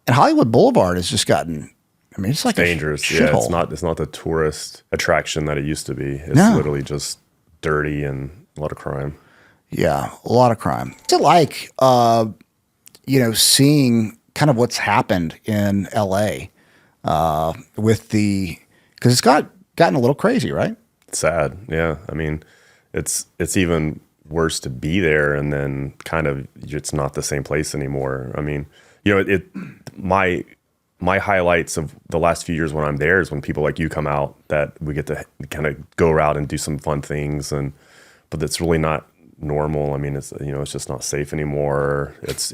And Hollywood Boulevard has just gotten, I mean, it's like dangerous. a Yeah, shithole. it's not the tourist attraction that it used to be. It's No. literally just dirty and a lot of crime. Yeah, a lot of crime. What's it like, seeing kind of what's happened in LA with because it's gotten a little crazy, right? It's sad. Yeah. I mean, it's even worse to be there and then kind of it's not the same place anymore. I mean, my highlights of the last few years when I'm there is when people like you come out that we get to kind of go out and do some fun things but that's really not normal. I mean, it's just not safe anymore. It's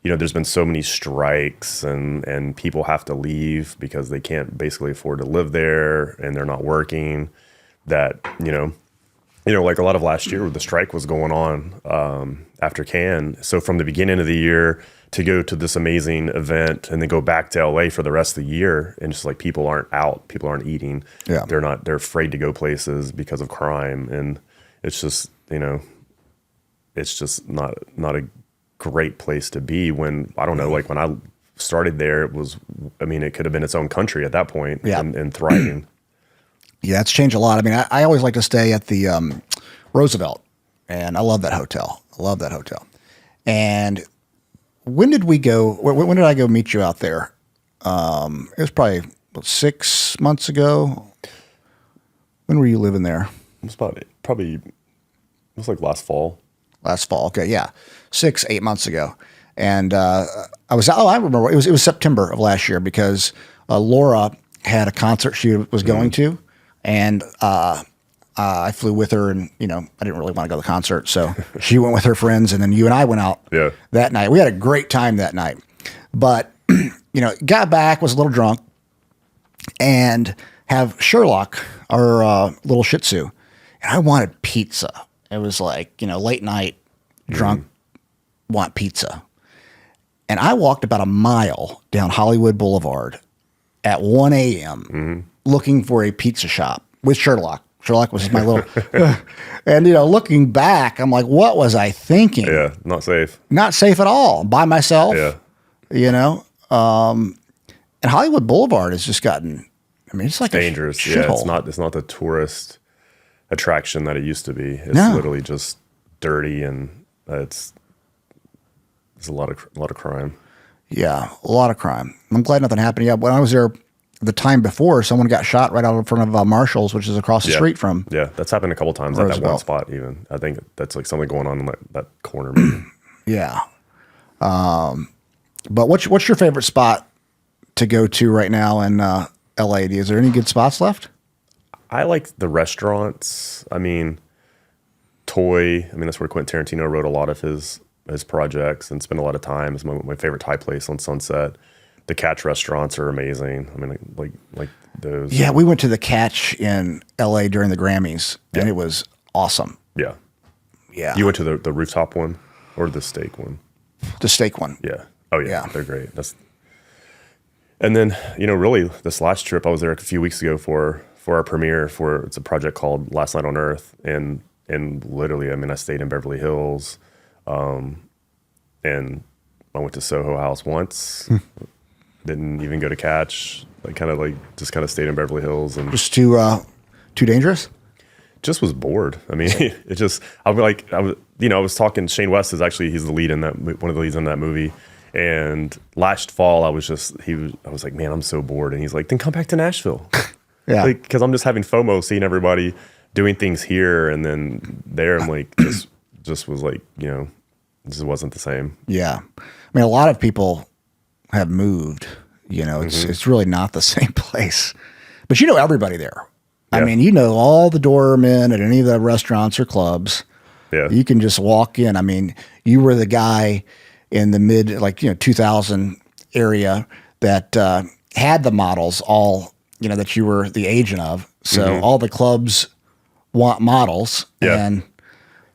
there's been so many strikes and people have to leave because they can't basically afford to live there and they're not working that, like a lot of last year the strike was going on after Cannes. So from the beginning of the year to go to this amazing event and then go back to LA for the rest of the year and just like people aren't out, people aren't eating. Yeah. They're afraid to go places because of crime. And it's just, it's just not a great place to be when, I don't know, like when I started there, it could have been its own country at that point. Yeah. And thriving. Yeah, it's changed a lot. I mean, I always like to stay at the Roosevelt, and I love that hotel. And when did we go? When did I go meet you out there? It was probably 6 months ago. When were you living there? It was like last fall. Last fall. Okay, yeah, 6-8 months ago. And I remember it was September of last year because Laura had a concert she was going to, and I flew with her, and I didn't really want to go to the concert, so she went with her friends, and then you and I went out that night. We had a great time that night, but got back, was a little drunk, and have Sherlock, our little Shih Tzu, and I wanted pizza. It was like late night, drunk, want pizza, and I walked about a mile down Hollywood Boulevard at 1 a.m. Looking for a pizza shop with Sherlock. Sherlock was my little, and looking back, I'm like, what was I thinking? Yeah, not safe. Not safe at all. By myself. Yeah. And Hollywood Boulevard has just gotten, I mean, it's like dangerous. A yeah, shithole. it's not the tourist attraction that it used to be. It's No. literally just dirty and it's a lot of crime. Yeah, a lot of crime. I'm glad nothing happened yet. When I was there the time before, someone got shot right out in front of Marshall's, which is across the street from. Yeah, that's happened a couple times at that one Roosevelt. spot even. I think that's like something going on in that corner. Maybe. Yeah. But what's your favorite spot to go to right now in LA? Is there any good spots left? I like the restaurants. I mean, that's where Quentin Tarantino wrote a lot of his projects and spent a lot of time. It's my favorite Thai place on Sunset. The Catch restaurants are amazing. I mean, like those. Yeah, we went to the Catch in LA during the Grammys, and it was awesome. Yeah. Yeah. You went to the rooftop one or the steak one? The steak one. Yeah. Oh yeah, Yeah. they're great. And then really this last trip I was there a few weeks ago for our premiere it's a project called Last Night on Earth, and literally I stayed in Beverly Hills, and I went to Soho House once. Didn't even go to Catch. Just stayed in Beverly Hills and Just too dangerous? just was bored. I mean, I was talking. Shane West he's the lead in that, one of the leads in that movie. And last fall, I was like, man, I'm so bored. And he's like, then come back to Nashville. Yeah. Because I'm just having FOMO, seeing everybody doing things here, and then there, I'm like, just was like, this wasn't the same. Yeah. I mean, a lot of people have moved. It's really not the same place. But everybody there. Yeah. I mean, all the doormen at any of the restaurants or clubs. Yeah. You can just walk in. I mean, you were the guy in the mid 2000 area that had the models all that you were the agent of. So all the clubs want models, and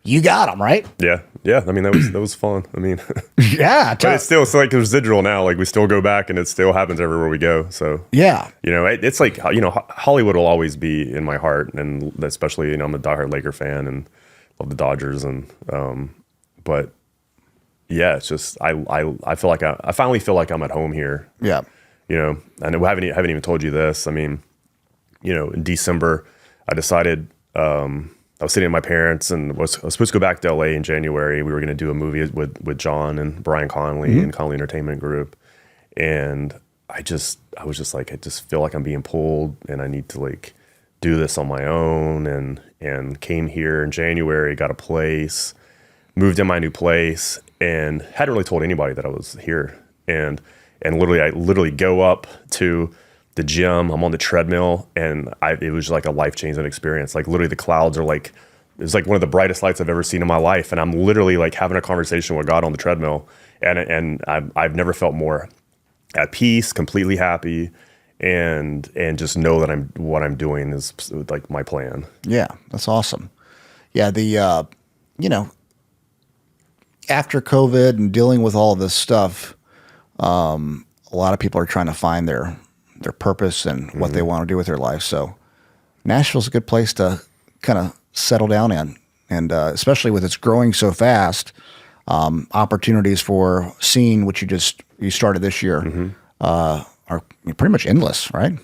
you got them, right? Yeah. I mean, that was fun. I mean, Yeah, but it's like residual now. Like we still go back, and it still happens everywhere we go. So yeah, it's like Hollywood will always be in my heart, and especially I'm a diehard Laker fan and love the Dodgers, and but yeah, it's just I feel like I finally feel like I'm at home here. Yeah. I know I haven't even told you this. I mean, in December, I decided I was sitting with my parents and I was supposed to go back to LA in January. We were going to do a movie with John and Brian Conley and Conley Entertainment Group, and I was just like, I just feel like I'm being pulled, and I need to like do this on my own. And came here in January, got a place, moved in my new place, and hadn't really told anybody that I was here. And I literally go up to the gym. I'm on the treadmill, and it was like a life-changing experience. Like literally the clouds are like, it was like one of the brightest lights I've ever seen in my life. And I'm literally like having a conversation with God on the treadmill. And I've never felt more at peace, completely happy, and just know that what I'm doing is like my plan. Yeah, that's awesome. Yeah, the after COVID and dealing with all of this stuff, a lot of people are trying to find their purpose and what they want to do with their life. So Nashville's a good place to kind of settle down in, and especially with it's growing so fast, opportunities for seeing what you started this year are pretty much endless, right?